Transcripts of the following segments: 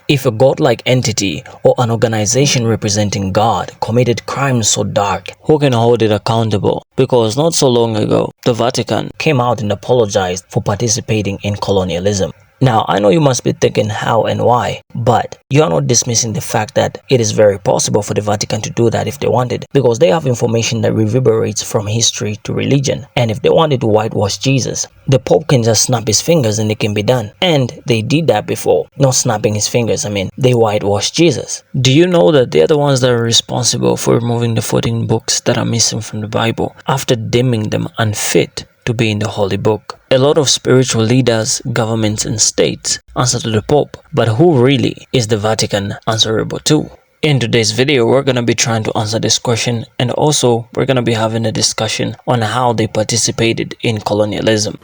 If a godlike entity or an organization representing God committed crimes so dark, who can hold it accountable? Because not so long ago, the Vatican came out and apologized for participating in colonialism. Now, I know you must be thinking how and why, but you are not dismissing the fact that it is very possible for the Vatican to do that if they wanted, because they have information that reverberates from history to religion. And if they wanted to whitewash Jesus, the Pope can just snap his fingers and it can be done. And they did that before, not snapping his fingers, they whitewashed Jesus. Do you know that they're the ones that are responsible for removing the 14 books that are missing from the Bible after deeming them unfit to be in the Holy Book? A lot of spiritual leaders, governments and states answer to the Pope, but who really is the Vatican answerable to? In today's video, we're going to be trying to answer this question, and also we're going to be having a discussion on how they participated in colonialism.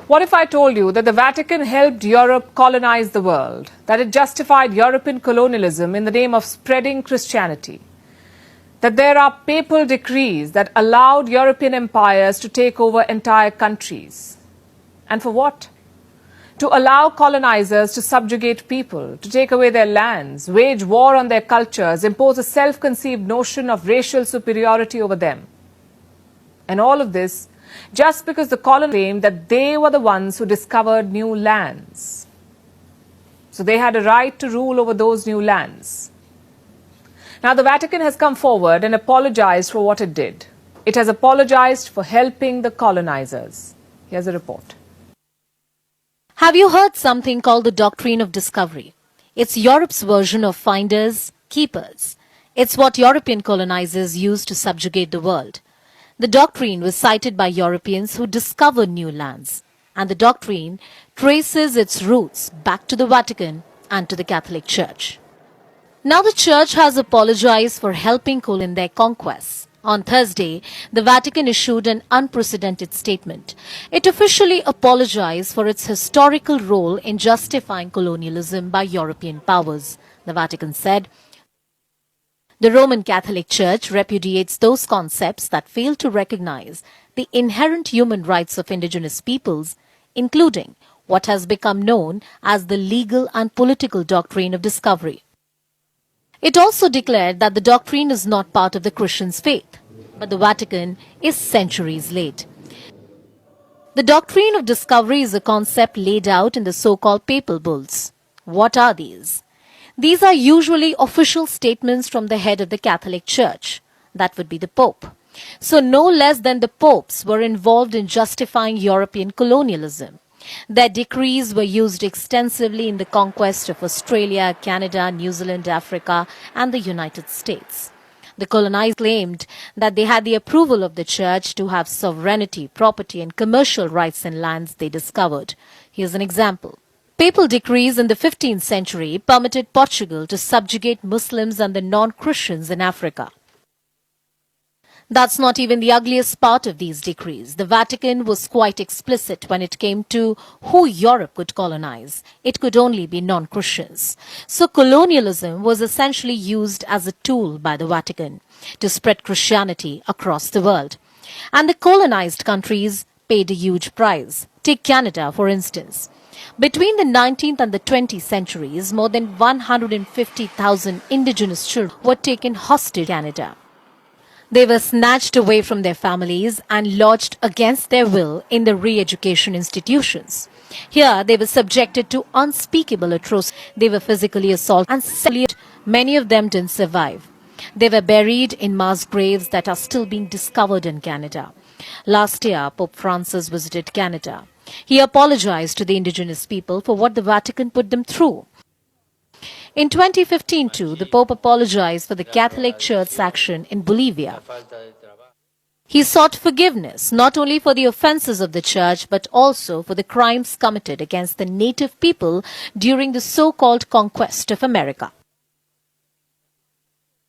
What if I told you that the Vatican helped Europe colonize the world, that it justified European colonialism in the name of spreading Christianity? That there are papal decrees that allowed European empires to take over entire countries. And for what? To allow colonizers to subjugate people, to take away their lands, wage war on their cultures, impose a self-conceived notion of racial superiority over them. And all of this just because the colonists claimed that they were the ones who discovered new lands. So they had a right to rule over those new lands. Now, the Vatican has come forward and apologized for what it did. It has apologized for helping the colonizers. Here's a report. Have you heard something called the doctrine of discovery? It's Europe's version of finders, keepers. It's what European colonizers used to subjugate the world. The doctrine was cited by Europeans who discovered new lands. And the doctrine traces its roots back to the Vatican and to the Catholic Church. Now the Church has apologized for helping in their conquests. On Thursday, the Vatican issued an unprecedented statement. It officially apologized for its historical role in justifying colonialism by European powers. The Vatican said, "The Roman Catholic Church repudiates those concepts that fail to recognize the inherent human rights of indigenous peoples, including what has become known as the legal and political doctrine of discovery." It also declared that the doctrine is not part of the Christian's faith, but the Vatican is centuries late. The doctrine of discovery is a concept laid out in the so-called papal bulls. What are these? These are usually official statements from the head of the Catholic Church. That would be the Pope. So no less than the popes were involved in justifying European colonialism. Their decrees were used extensively in the conquest of Australia, Canada, New Zealand, Africa, and the United States. The colonizers claimed that they had the approval of the Church to have sovereignty, property, and commercial rights in lands they discovered. Here's an example. Papal decrees in the 15th century permitted Portugal to subjugate Muslims and the non-Christians in Africa. That's not even the ugliest part of these decrees. The Vatican was quite explicit when it came to who Europe could colonize. It could only be non-Christians. So colonialism was essentially used as a tool by the Vatican to spread Christianity across the world. And the colonized countries paid a huge price. Take Canada, for instance. Between the 19th and the 20th centuries, more than 150,000 indigenous children were taken hostage in Canada. They were snatched away from their families and lodged against their will in the re-education institutions. Here, they were subjected to unspeakable atrocities. They were physically assaulted and sexually. Many of them didn't survive. They were buried in mass graves that are still being discovered in Canada. Last year, Pope Francis visited Canada. He apologized to the indigenous people for what the Vatican put them through. In 2015 too, the Pope apologized for the Catholic Church's action in Bolivia. He sought forgiveness not only for the offenses of the Church but also for the crimes committed against the native people during the so-called conquest of America.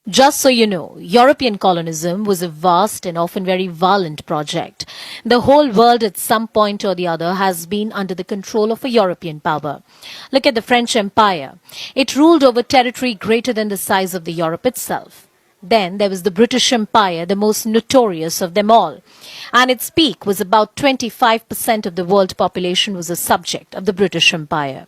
Just so you know, European colonism was a vast and often very violent project. The whole world at some point or the other has been under the control of a European power. Look at the French Empire. It ruled over territory greater than the size of the Europe itself. Then there was the British Empire, the most notorious of them all. And its peak was about 25% of the world population was a subject of the British Empire.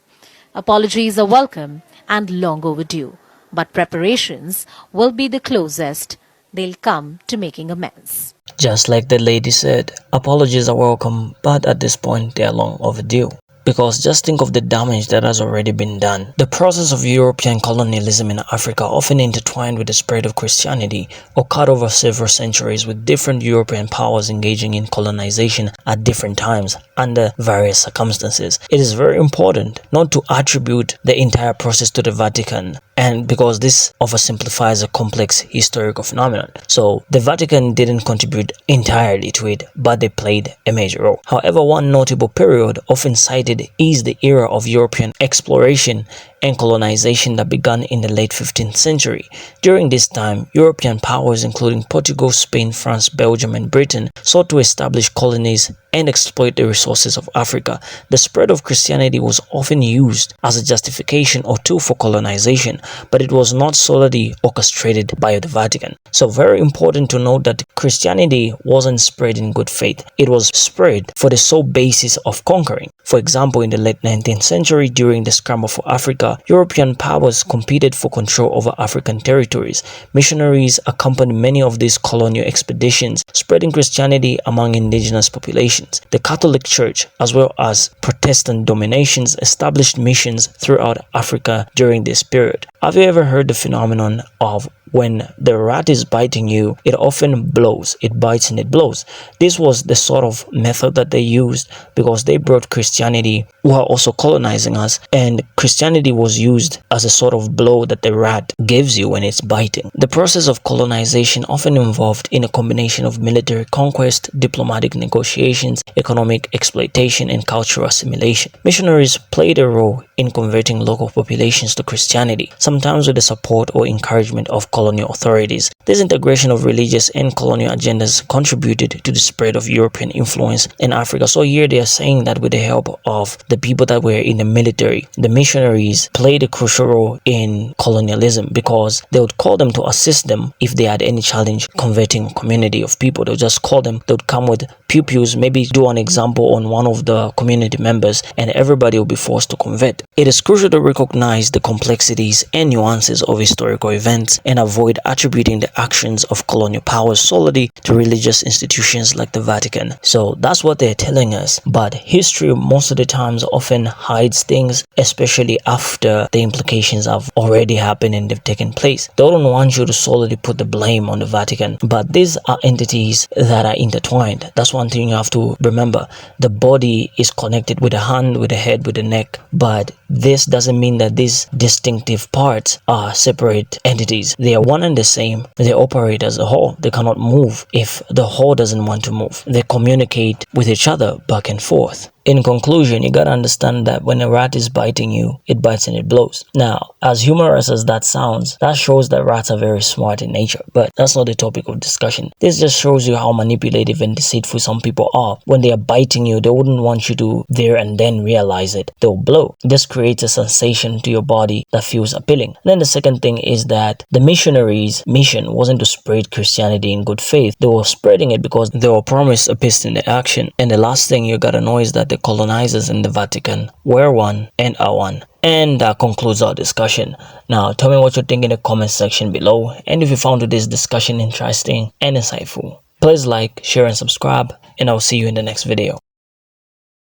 Apologies are welcome. and long overdue. But preparations will be the closest they'll come to making amends. Just like the lady said, apologies are welcome, but at this point they are long overdue. Because just think of the damage that has already been done. The process of European colonialism in Africa often intertwined with the spread of Christianity occurred over several centuries, with different European powers engaging in colonization at different times under various circumstances. It is very important not to attribute the entire process to the Vatican, and because this oversimplifies a complex historical phenomenon. So the Vatican didn't contribute entirely to it, but they played a major role. However, one notable period often cited is the era of European exploration and colonization that began in the late 15th century. During this time, European powers including Portugal, Spain, France, Belgium, and Britain sought to establish colonies and exploit the resources of Africa. The spread of Christianity was often used as a justification or tool for colonization, but it was not solely orchestrated by the Vatican. So very important to note that Christianity wasn't spread in good faith. It was spread for the sole basis of conquering. For example, in the late 19th century, during the scramble for Africa, European powers competed for control over African territories. Missionaries accompanied many of these colonial expeditions, spreading Christianity among indigenous populations. The Catholic Church, as well as Protestant dominations, established missions throughout Africa during this period. Have you ever heard the phenomenon of when the rat is biting you, it often blows, it bites and it blows? This was the sort of method that they used because they brought Christianity while also colonizing us, and Christianity was used as a sort of blow that the rat gives you when it's biting. The process of colonization often involved in a combination of military conquest, diplomatic negotiations, economic exploitation, and cultural assimilation. Missionaries played a role in converting local populations to Christianity, sometimes with the support or encouragement of colonial authorities. This integration of religious and colonial agendas contributed to the spread of European influence in Africa. So here they are saying that with the help of the people that were in the military, the missionaries played a crucial role in colonialism, because they would call them to assist them if they had any challenge converting a community of people. They would just call them, they would come with pupils, maybe do an example on one of the community members, and everybody will be forced to convert. It is crucial to recognize the complexities and nuances of historical events and avoid attributing the actions of colonial powers solely to religious institutions like the Vatican. So that's what they're telling us. But history most of the times often hides things, especially after the implications have already happened and they've taken place. They don't want you to solely put the blame on the Vatican, but these are entities that are intertwined. That's one thing you have to remember. The body is connected with the hand, with the head, with the neck, but this doesn't mean that these distinctive parts are separate entities. They are one and the same. They operate as a whole. They cannot move if the whole doesn't want to move. They communicate with each other back and forth. In conclusion, you gotta understand that when a rat is biting you, it bites and it blows. Now, as humorous as that sounds, that shows that rats are very smart in nature, but that's not the topic of discussion. This just shows you how manipulative and deceitful some people are. When they are biting you, they wouldn't want you to there and then realize it. They'll blow. This creates a sensation to your body that feels appealing. And then the second thing is that the missionaries' mission wasn't to spread Christianity in good faith. They were spreading it because they were promised a peace in the action. And the last thing you gotta know is that the colonizers in the Vatican were one and are one. And that concludes our discussion. Now, tell me what you think in the comment section below. And if you found today's discussion interesting and insightful, please like, share, and subscribe. And I'll see you in the next video.